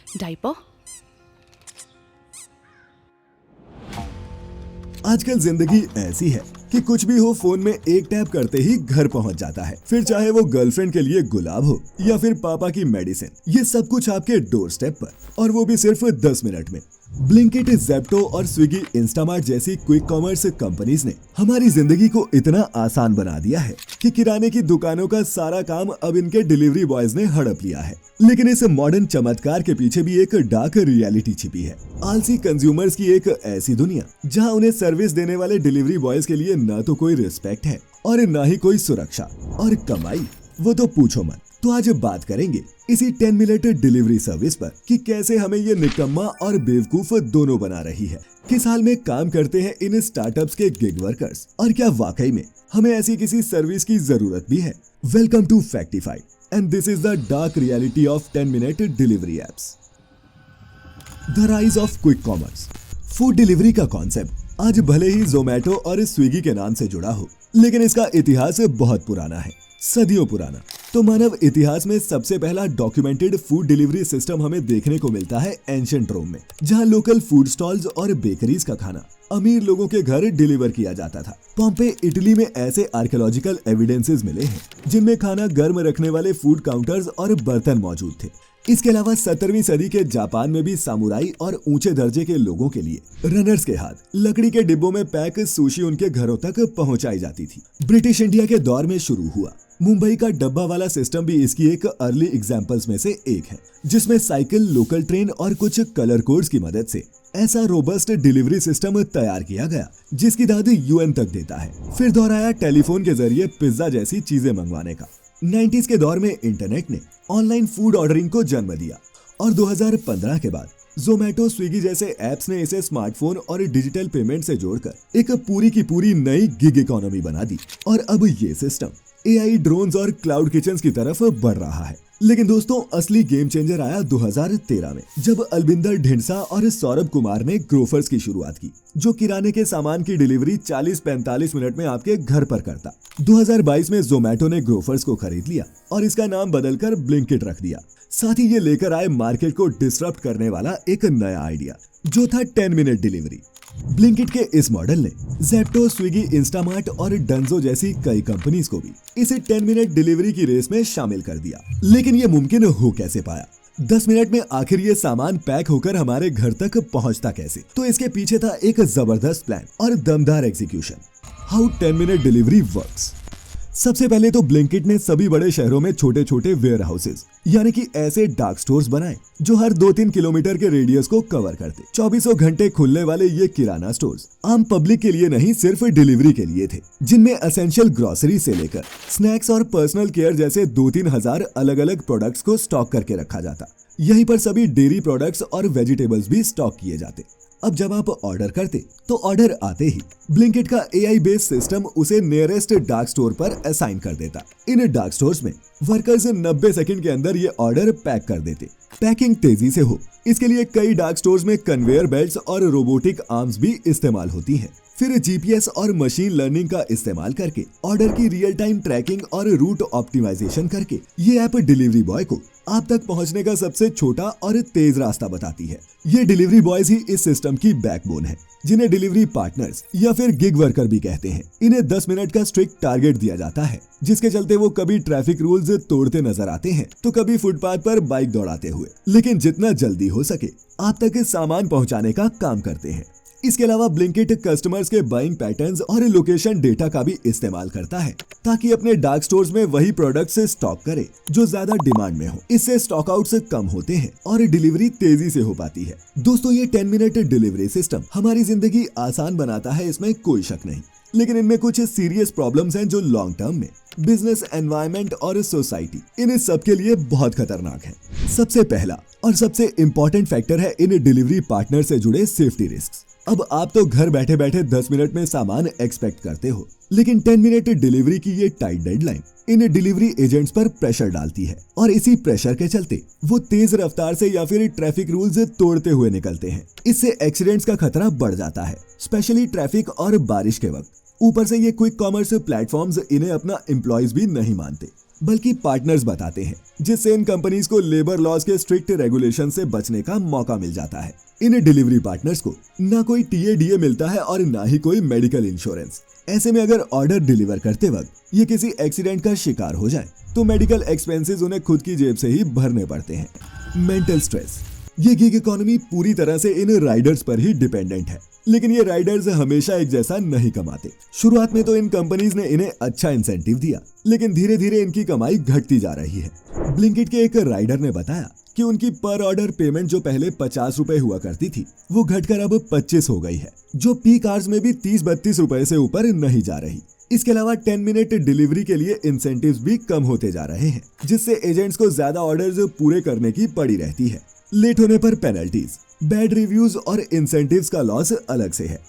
Diaper. आजकल जिंदगी ऐसी है कि कुछ भी हो फोन में एक टैप करते ही घर पहुंच जाता है। फिर चाहे वो गर्लफ्रेंड के लिए गुलाब हो या फिर पापा की मेडिसिन, ये सब कुछ आपके डोर स्टेप पर, और वो भी सिर्फ 10 मिनट में। ब्लिंकिट, ज़ेप्टो और स्विगी, इंस्टामार्ट जैसी क्विक कॉमर्स कंपनीज ने हमारी जिंदगी को इतना आसान बना दिया है कि किराने की दुकानों का सारा काम अब इनके डिलीवरी बॉयज ने हड़प लिया है। लेकिन इस मॉडर्न चमत्कार के पीछे भी एक डार्क रियलिटी छिपी है। आलसी कंज्यूमर्स की एक ऐसी दुनिया जहां उन्हें सर्विस देने वाले डिलीवरी बॉयज के लिए न तो कोई रिस्पेक्ट है और न ही कोई सुरक्षा, और कमाई वो तो पूछो मत। तो आज बात करेंगे इसी 10 मिनट डिलीवरी सर्विस पर कि कैसे हमें ये निकम्मा और बेवकूफ दोनों बना रही है। किस हाल में काम करते हैं इन स्टार्टअप्स के गिग वर्कर्स, और क्या वाकई में हमें ऐसी किसी सर्विस की जरूरत भी है। Welcome to Factified and this is the dark reality of 10 minute delivery apps. The rise of quick commerce. Food delivery का कॉन्सेप्ट आज भले ही जोमेटो और स्विगी के नाम से जुड़ा हो, लेकिन इसका इतिहास बहुत पुराना है, सदियों पुराना। तो मानव इतिहास में सबसे पहला डॉक्यूमेंटेड फूड डिलीवरी सिस्टम हमें देखने को मिलता है एंशिएंट रोम में, जहां लोकल फूड स्टॉल्स और बेकरीज का खाना अमीर लोगों के घर डिलीवर किया जाता था। पॉम्पे, इटली में ऐसे आर्कियोलॉजिकल एविडेंसेस मिले हैं जिनमें खाना गर्म रखने वाले फूड काउंटर्स और बर्तन मौजूद थे। इसके अलावा 17वीं सदी के जापान में भी सामुराई और ऊंचे दर्जे के लोगों के लिए रनर्स के हाथ लकड़ी के डिब्बों में पैक सुशी उनके घरों तक पहुंचाई जाती थी। ब्रिटिश इंडिया के दौर में शुरू हुआ मुंबई का डब्बा वाला सिस्टम भी इसकी एक अर्ली एग्जांपल्स में से एक है, जिसमें साइकिल, लोकल ट्रेन और कुछ कलर कोड्स की मदद से ऐसा रोबस्ट डिलीवरी सिस्टम तैयार किया गया जिसकी दाद यूएन तक देता है। फिर दौर आया टेलीफोन के जरिए पिज्जा जैसी चीजें मंगवाने का। 90s के दौर में इंटरनेट ने ऑनलाइन फूड ऑर्डरिंग को जन्म दिया, और 2015 के बाद जोमेटो, स्विगी जैसे ऐप्स ने इसे स्मार्टफोन और डिजिटल पेमेंट से जोड़कर एक पूरी की पूरी नई गिग इकोनॉमी बना दी। और अब ये सिस्टम एआई, ड्रोन्स और क्लाउड किचन्स की तरफ बढ़ रहा है। लेकिन दोस्तों, असली गेम चेंजर आया 2013 में, जब अलबिंदर ढिंडसा और सौरभ कुमार ने ग्रोफर्स की शुरुआत की, जो किराने के सामान की डिलीवरी 40-45 मिनट में आपके घर पर करता। 2022 में जोमेटो ने ग्रोफर्स को खरीद लिया और इसका नाम बदलकर ब्लिंकिट रख दिया। साथ ही ये लेकर आए मार्केट को डिसरप्ट करने वाला एक नया आइडिया, जो था 10 मिनट डिलीवरी। ब्लिंकिट के इस मॉडल ने ज़ेप्टो, स्विगी, इंस्टामार्ट और डंजो जैसी कई कंपनीज को भी इसे 10 मिनट डिलीवरी की रेस में शामिल कर दिया। लेकिन ये मुमकिन हो कैसे पाया? 10 मिनट में आखिर ये सामान पैक होकर हमारे घर तक पहुंचता कैसे? तो इसके पीछे था एक जबरदस्त प्लान और दमदार execution. How 10 minute delivery works. सबसे पहले तो ब्लिंकिट ने सभी बड़े शहरों में छोटे छोटे वेयर हाउसेज, यानी कि ऐसे डार्क स्टोर्स बनाए जो हर 2-3 किलोमीटर के रेडियस को कवर करते। 24 घंटे खुलने वाले ये किराना स्टोर्स आम पब्लिक के लिए नहीं, सिर्फ डिलीवरी के लिए थे, जिनमें एसेंशियल ग्रोसरी से लेकर स्नैक्स और पर्सनल केयर जैसे 2-3 हजार अलग अलग प्रोडक्ट्स को स्टॉक करके रखा जाता। यहीं पर सभी डेयरी प्रोडक्ट्स और वेजिटेबल्स भी स्टॉक किए जाते। अब जब आप ऑर्डर करते तो ऑर्डर आते ही ब्लिंकिट का एआई बेस्ड सिस्टम उसे नियरेस्ट डार्क स्टोर पर असाइन कर देता। इन डार्क स्टोर्स में वर्कर्स 90 सेकंड के अंदर ये ऑर्डर पैक कर देते। पैकिंग तेजी से हो, इसके लिए कई डार्क स्टोर्स में कन्वेयर बेल्ट्स और रोबोटिक आर्म्स भी इस्तेमाल होती हैं। फिर जीपीएस और मशीन लर्निंग का इस्तेमाल करके ऑर्डर की रियल टाइम ट्रैकिंग और रूट ऑप्टिमाइजेशन करके ये ऐप डिलीवरी बॉय को आप तक पहुंचने का सबसे छोटा और तेज रास्ता बताती है। ये डिलीवरी बॉयज ही इस सिस्टम की बैकबोन है, जिन्हें डिलीवरी पार्टनर्स या फिर गिग वर्कर भी कहते हैं। इन्हें 10 मिनट का स्ट्रिक्ट टारगेट दिया जाता है, जिसके चलते वो कभी ट्रैफिक रूल्स तोड़ते नजर आते हैं तो कभी फुटपाथ पर बाइक दौड़ाते हुए, लेकिन जितना जल्दी हो सके आप तक सामान पहुंचाने का काम करते हैं। इसके अलावा ब्लिंकिट कस्टमर्स के बाइंग पैटर्न्स और लोकेशन डेटा का भी इस्तेमाल करता है, ताकि अपने डार्क स्टोर्स में वही प्रोडक्ट्स स्टॉक करे जो ज्यादा डिमांड में हो। इससे स्टॉक आउट्स कम होते हैं और डिलीवरी तेजी से हो पाती है। दोस्तों, ये 10 मिनट डिलीवरी सिस्टम हमारी जिंदगी आसान बनाता है, इसमें कोई शक नहीं। लेकिन इनमें कुछ सीरियस प्रॉब्लम्स हैं जो लॉन्ग टर्म में बिजनेस, एनवायरनमेंट और सोसाइटी, इन सब के लिए बहुत खतरनाक है। सबसे पहला और सबसे इम्पोर्टेंट फैक्टर है इन डिलीवरी पार्टनर से जुड़े सेफ्टी रिस्क। अब आप तो घर बैठे बैठे 10 मिनट में सामान एक्सपेक्ट करते हो, लेकिन 10 मिनट डिलीवरी की ये टाइट डेडलाइन इन डिलीवरी एजेंट्स पर प्रेशर डालती है, और इसी प्रेशर के चलते वो तेज रफ्तार से या फिर ट्रैफिक रूल्स तोड़ते हुए निकलते हैं। इससे एक्सीडेंट्स का खतरा बढ़ जाता है, स्पेशली ट्रैफिक और बारिश के वक्त। ऊपर से ये क्विक कॉमर्स प्लेटफॉर्म्स इन्हें अपना एम्प्लॉयज भी नहीं मानते, बल्कि पार्टनर्स बताते हैं, जिससे इन कंपनीज को लेबर लॉज के स्ट्रिक्ट रेगुलेशन से बचने का मौका मिल जाता है। इन डिलीवरी पार्टनर्स को ना कोई टीएडीए मिलता है और ना ही कोई मेडिकल इंश्योरेंस। ऐसे में अगर ऑर्डर डिलीवर करते वक्त ये किसी एक्सीडेंट का शिकार हो जाए तो मेडिकल एक्सपेंसेस उन्हें खुद की जेब से ही भरने पड़ते हैं। Mental stress. ये गिग इकोनॉमी पूरी तरह से इन राइडर्स पर ही डिपेंडेंट है, लेकिन ये राइडर्स हमेशा एक जैसा नहीं कमाते। शुरुआत में तो इन कंपनीज ने इन्हें अच्छा इंसेंटिव दिया, लेकिन धीरे धीरे इनकी कमाई घटती जा रही है। ब्लिंकिट के एक राइडर ने बताया कि उनकी पर ऑर्डर पेमेंट जो पहले 50 रुपए हुआ करती थी, वो घटकर अब 25 हो गई है, जो पीक आवर्स में भी 30-32 रुपए से ऊपर नहीं जा रही। इसके अलावा 10 मिनट डिलीवरी के लिए इंसेंटिव्स भी कम होते जा रहे हैं, जिससे एजेंट्स को ज्यादा ऑर्डर्स पूरे करने की पड़ी रहती है। लेट होने पर पेनल्टीज, बैड रिव्यूज और इंसेंटिव्स का लॉस अलग से है।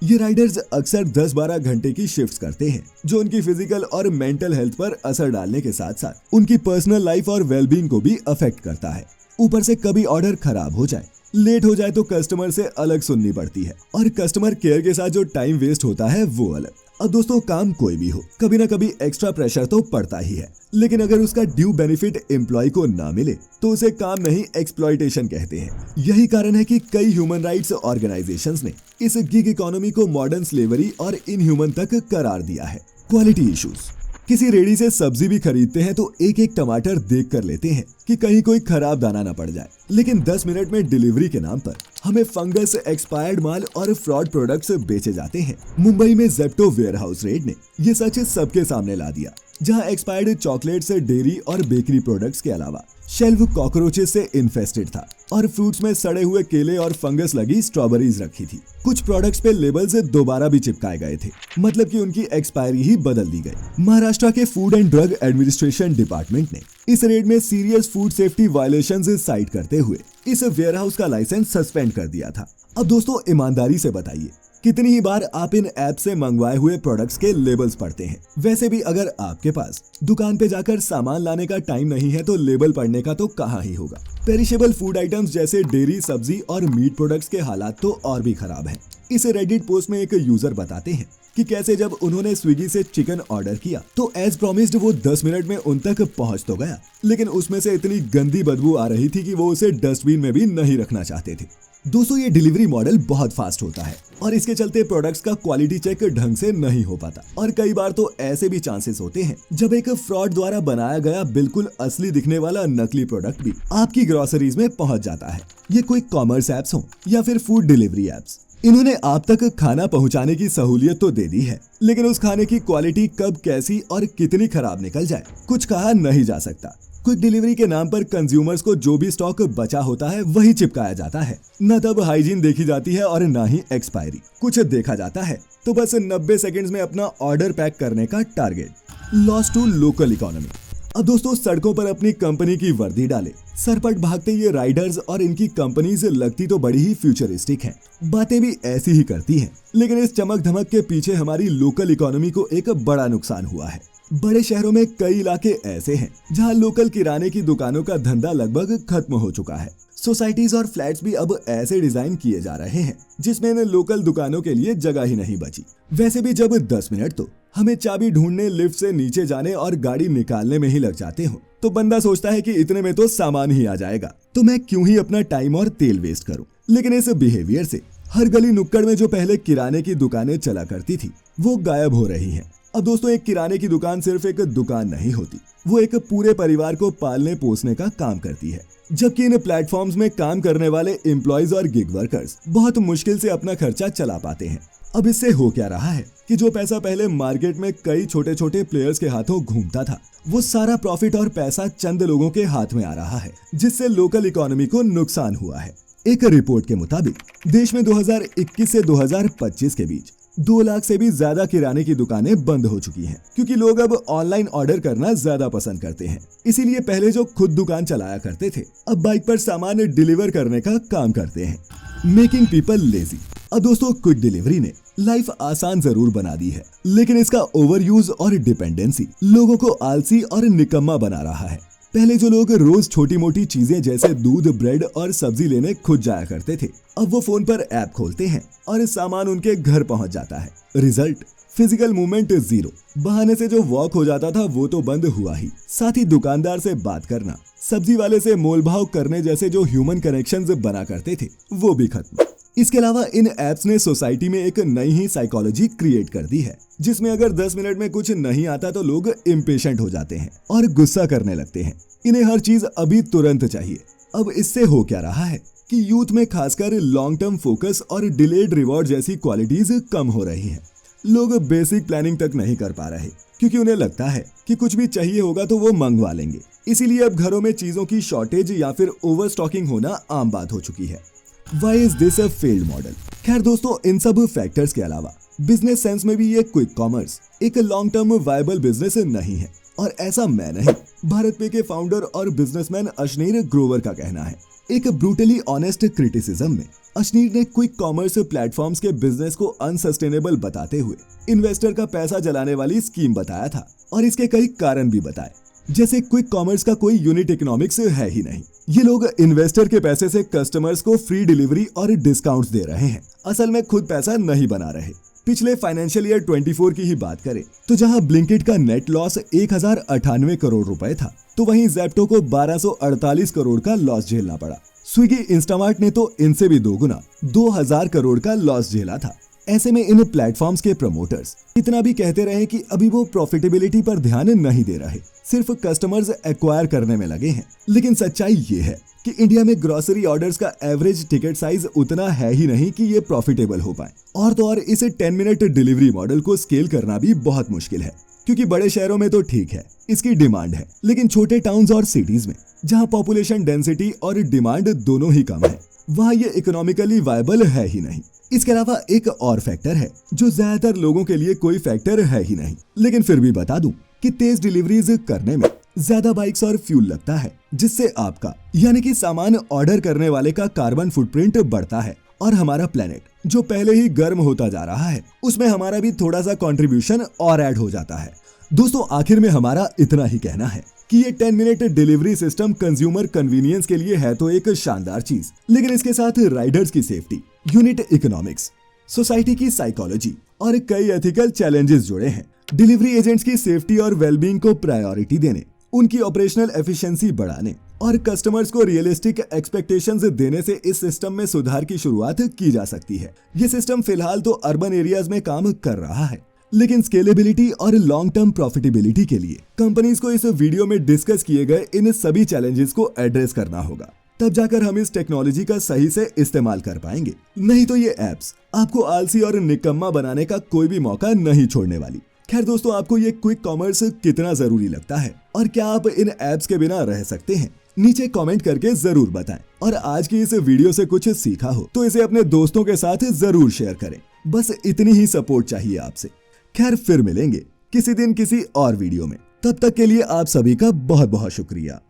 ये राइडर्स अक्सर 10-12 घंटे की शिफ्ट्स करते हैं, जो उनकी फिजिकल और मेंटल हेल्थ पर असर डालने के साथ साथ उनकी पर्सनल लाइफ और वेलबींग को भी अफेक्ट करता है। ऊपर से कभी ऑर्डर खराब हो जाए, लेट हो जाए तो कस्टमर से अलग सुननी पड़ती है, और कस्टमर केयर के साथ जो टाइम वेस्ट होता है वो अलग। अब दोस्तों, काम कोई भी हो, कभी ना कभी एक्स्ट्रा प्रेशर तो पड़ता ही है, लेकिन अगर उसका ड्यू बेनिफिट एम्प्लॉय को ना मिले तो उसे काम नहीं, एक्सप्लॉयटेशन कहते हैं। यही कारण है कि कई ह्यूमन राइट्स ऑर्गेनाइजेशंस ने इस गिग इकोनॉमी को मॉडर्न स्लेवरी और इनह्यूमन तक करार दिया है। Quality issues. किसी रेडी से सब्जी भी खरीदते हैं तो एक एक टमाटर देख कर लेते हैं कि कहीं कोई खराब दाना न पड़ जाए, लेकिन 10 मिनट में डिलीवरी के नाम पर हमें फंगस, एक्सपायर्ड माल और फ्रॉड प्रोडक्ट्स बेचे जाते हैं। मुंबई में जेप्टो वेयरहाउस रेड ने ये सच सबके सामने ला दिया, जहां एक्सपायर्ड चॉकलेट्स, डेयरी और बेकरी प्रोडक्ट्स के अलावा शेल्फ कॉकरोचेस से इन्फेस्टेड था और फ्रूट्स में सड़े हुए केले और फंगस लगी स्ट्रॉबेरीज रखी थी। कुछ प्रोडक्ट्स पे लेबल्स दोबारा भी चिपकाए गए थे, मतलब कि उनकी एक्सपायरी ही बदल दी गई। महाराष्ट्र के food and drug administration department ने इस रेड में serious food safety violations site करते हुए इस वेयरहाउस का लाइसेंस सस्पेंड कर दिया था। अब दोस्तों, ईमानदारी से बताइए, कितनी ही बार आप इन ऐप से मंगवाए हुए प्रोडक्ट्स के लेबल्स पढ़ते हैं? वैसे भी अगर आपके पास दुकान पे जाकर सामान लाने का टाइम नहीं है तो लेबल पढ़ने का तो कहाँ ही होगा। पेरिशेबल फूड आइटम्स जैसे डेयरी, सब्जी और मीट प्रोडक्ट्स के हालात तो और भी खराब हैं। इस रेडिट पोस्ट में एक यूजर बताते हैं कि कैसे जब उन्होंने स्विगी से चिकन ऑर्डर किया तो एज प्रॉमिस्ड वो 10 मिनट में उन तक पहुंच तो गया, लेकिन उसमें से इतनी गंदी बदबू आ रही थी कि वो उसे डस्टबिन में भी नहीं रखना चाहते थे। दोस्तों, ये डिलीवरी मॉडल बहुत फास्ट होता है और इसके चलते प्रोडक्ट्स का क्वालिटी चेक ढंग से नहीं हो पाता, और कई बार तो ऐसे भी चांसेस होते हैं जब एक फ्रॉड द्वारा बनाया गया बिल्कुल असली दिखने वाला नकली प्रोडक्ट भी आपकी ग्रोसरीज में पहुंच जाता है। ये कोई कॉमर्स एप्स हो या फिर फूड डिलीवरी एप्स, इन्होंने आप तक खाना पहुंचाने की सहूलियत तो दे दी है, लेकिन उस खाने की क्वालिटी कब, कैसी और कितनी खराब निकल जाए कुछ कहा नहीं जा सकता। क्विक डिलीवरी के नाम पर कंज्यूमर्स को जो भी स्टॉक बचा होता है वही चिपकाया जाता है। न तब हाइजीन देखी जाती है और न ही एक्सपायरी। कुछ देखा जाता है तो बस 90 सेकंड्स में अपना ऑर्डर पैक करने का target. Loss to local economy. अब दोस्तों, सड़कों पर अपनी कंपनी की वर्दी डाले सरपट भागते ये राइडर्स और इनकी कंपनीज लगती तो बड़ी ही फ्यूचरिस्टिक हैं, बातें भी ऐसी ही करती हैं, लेकिन इस चमक धमक के पीछे हमारी लोकल इकोनॉमी को एक बड़ा नुकसान हुआ है। बड़े शहरों में कई इलाके ऐसे हैं जहां लोकल किराने की दुकानों का धंधा लगभग खत्म हो चुका है। सोसाइटीज और फ्लैट्स भी अब ऐसे डिजाइन किए जा रहे हैं जिसमें इन लोकल दुकानों के लिए जगह ही नहीं बची। वैसे भी जब 10 मिनट तो हमें चाबी ढूंढने, लिफ्ट से नीचे जाने और गाड़ी निकालने में ही लग जाते हो, तो बंदा सोचता है कि इतने में तो सामान ही आ जाएगा, तो मैं क्यों ही अपना टाइम और तेल वेस्ट करूं। लेकिन इस बिहेवियर से हर गली नुक्कड़ में जो पहले किराने की दुकानें चला करती थी वो गायब हो रही हैं। अब दोस्तों, एक किराने की दुकान सिर्फ एक दुकान नहीं होती, वो एक पूरे परिवार को पालने पोसने का काम करती है। जबकि इन प्लेटफॉर्म्स में काम करने वाले एम्प्लॉयज और गिग वर्कर्स बहुत मुश्किल से अपना खर्चा चला पाते हैं। अब इससे हो क्या रहा है कि जो पैसा पहले मार्केट में कई छोटे छोटे प्लेयर्स के हाथों घूमता था, वो सारा प्रॉफिट और पैसा चंद लोगों के हाथ में आ रहा है, जिससे लोकल इकोनॉमी को नुकसान हुआ है। एक रिपोर्ट के मुताबिक देश में 2021 से 2025 के बीच 2 लाख से भी ज्यादा किराने की दुकानें बंद हो चुकी हैं, क्योंकि लोग अब ऑनलाइन ऑर्डर करना ज्यादा पसंद करते हैं। इसीलिए पहले जो खुद दुकान चलाया करते थे, अब बाइक पर सामान डिलीवर करने का काम करते हैं। Making people lazy. अब दोस्तों, क्विक डिलीवरी ने लाइफ आसान जरूर बना दी है, लेकिन इसका ओवर यूज और डिपेंडेंसी लोगों को आलसी और निकम्मा बना रहा है। पहले जो लोग रोज छोटी मोटी चीजें जैसे दूध, ब्रेड और सब्जी लेने खुद जाया करते थे, अब वो फोन पर ऐप खोलते हैं और सामान उनके घर पहुंच जाता है। Result, physical movement zero. बहाने से जो वॉक हो जाता था वो तो बंद हुआ ही, साथ ही दुकानदार से बात करना, सब्जी वाले से मोल भाव करने जैसे जो ह्यूमन कनेक्शंस बना करते थे वो भी खत्म। इसके अलावा इन एप्स ने सोसाइटी में एक नई ही साइकोलॉजी क्रिएट कर दी है, जिसमें अगर 10 मिनट में कुछ नहीं आता तो लोग इम्पेशेंट हो जाते हैं और गुस्सा करने लगते हैं। इन्हें हर चीज अभी तुरंत चाहिए। अब इससे हो क्या रहा है कि यूथ में खासकर लॉन्ग टर्म फोकस और डिलेड रिवॉर्ड जैसी क्वालिटीज कम हो रही हैं। लोग बेसिक प्लानिंग तक नहीं कर पा रहे क्योंकि उन्हें लगता है कि कुछ भी चाहिए होगा तो वो मंगवा लेंगे। इसीलिए अब घरों में चीजों की शॉर्टेज या फिर ओवर स्टॉकिंग होना आम बात हो चुकी है। Why is this a failed model? खैर दोस्तों, इन सब फैक्टर्स के अलावा बिजनेस सेंस में भी ये क्विक कॉमर्स एक लॉन्ग टर्म वायबल बिजनेस नहीं है, और ऐसा मैं नहीं, भारत पे के फाउंडर और बिजनेसमैन अशनीर ग्रोवर का कहना है। एक ब्रूटली ऑनेस्ट क्रिटिसिज्म में अशनीर ने क्विक कॉमर्स प्लेटफॉर्म्स के बिजनेस को अनसस्टेनेबल बताते हुए इन्वेस्टर का पैसा जलाने वाली स्कीम बताया था, और इसके कई कारण भी बताए, जैसे क्विक कॉमर्स का कोई यूनिट इकोनॉमिक्स है ही नहीं। ये लोग इन्वेस्टर के पैसे से कस्टमर्स को फ्री डिलीवरी और डिस्काउंट्स दे रहे हैं, असल में खुद पैसा नहीं बना रहे। पिछले फाइनेंशियल ईयर 24 की ही बात करें तो जहां ब्लिंकिट का नेट लॉस 1098 करोड़ रुपए था, तो वहीं ज़ेप्टो को 1248 करोड़ का लॉस झेलना पड़ा। स्विगी, इंस्टामार्ट ने तो इनसे भी दोगुना 2000 करोड़ का लॉस झेला था। ऐसे में इन प्लेटफॉर्म्स के प्रमोटर्स इतना भी कहते रहे कि अभी वो प्रॉफिटेबिलिटी पर ध्यान नहीं दे रहे, सिर्फ कस्टमर्स एक्वायर करने में लगे हैं। लेकिन सच्चाई ये है कि इंडिया में ग्रोसरी ऑर्डर्स का एवरेज टिकट साइज उतना है ही नहीं कि ये प्रॉफिटेबल हो पाए, और तो और इस 10 मिनट डिलीवरी मॉडल को स्केल करना भी बहुत मुश्किल है, क्योंकि बड़े शहरों में तो ठीक है, इसकी डिमांड है, लेकिन छोटे टाउन्स और सिटीज में जहां पॉपुलेशन डेंसिटी और डिमांड दोनों ही कम है, वहां ये इकोनॉमिकली वायबल है ही नहीं। इसके अलावा एक और फैक्टर है जो ज्यादातर लोगों के लिए कोई फैक्टर है ही नहीं, लेकिन फिर भी बता दूं कि तेज डिलीवरीज करने में ज्यादा बाइक्स और फ्यूल लगता है, जिससे आपका यानी कि सामान ऑर्डर करने वाले का कार्बन फुटप्रिंट बढ़ता है, और हमारा प्लेनेट जो पहले ही गर्म होता जा रहा है उसमें हमारा भी थोड़ा सा कंट्रीब्यूशन और ऐड हो जाता है। दोस्तों, आखिर में हमारा इतना ही कहना है कि ये 10 minute delivery system consumer convenience के लिए है तो एक शानदार चीज, लेकिन इसके साथ राइडर्स की सेफ्टी, यूनिट इकोनॉमिक्स, सोसाइटी की साइकोलॉजी और कई एथिकल चैलेंजेस जुड़े हैं। डिलीवरी एजेंट्स की सेफ्टी और वेलबींग को प्रायोरिटी देने, उनकी ऑपरेशनल एफिशिएंसी बढ़ाने और कस्टमर्स को रियलिस्टिक एक्सपेक्टेशंस देने से इस सिस्टम में सुधार की शुरुआत की जा सकती है। ये सिस्टम फिलहाल तो अर्बन एरियाज में काम कर रहा है, लेकिन स्केलेबिलिटी और लॉन्ग टर्म प्रॉफिटेबिलिटी के लिए कंपनीज को इस वीडियो में डिस्कस किए गए इन सभी चैलेंजेस को एड्रेस करना होगा, तब जाकर हम इस टेक्नोलॉजी का सही से इस्तेमाल कर पाएंगे। नहीं तो ये एप्स आपको आलसी और निकम्मा बनाने का कोई भी मौका नहीं छोड़ने वाली। खैर दोस्तों, आपको ये क्विक कॉमर्स कितना जरूरी लगता है और क्या आप इन एप्स के बिना रह सकते हैं? नीचे कमेंट करके जरूर बताएं। और आज की इस वीडियो से कुछ सीखा हो तो इसे अपने दोस्तों के साथ जरूर शेयर करें। बस इतनी ही सपोर्ट चाहिए आपसे। खैर, फिर मिलेंगे किसी दिन किसी और वीडियो में। तब तक के लिए आप सभी का बहुत बहुत शुक्रिया।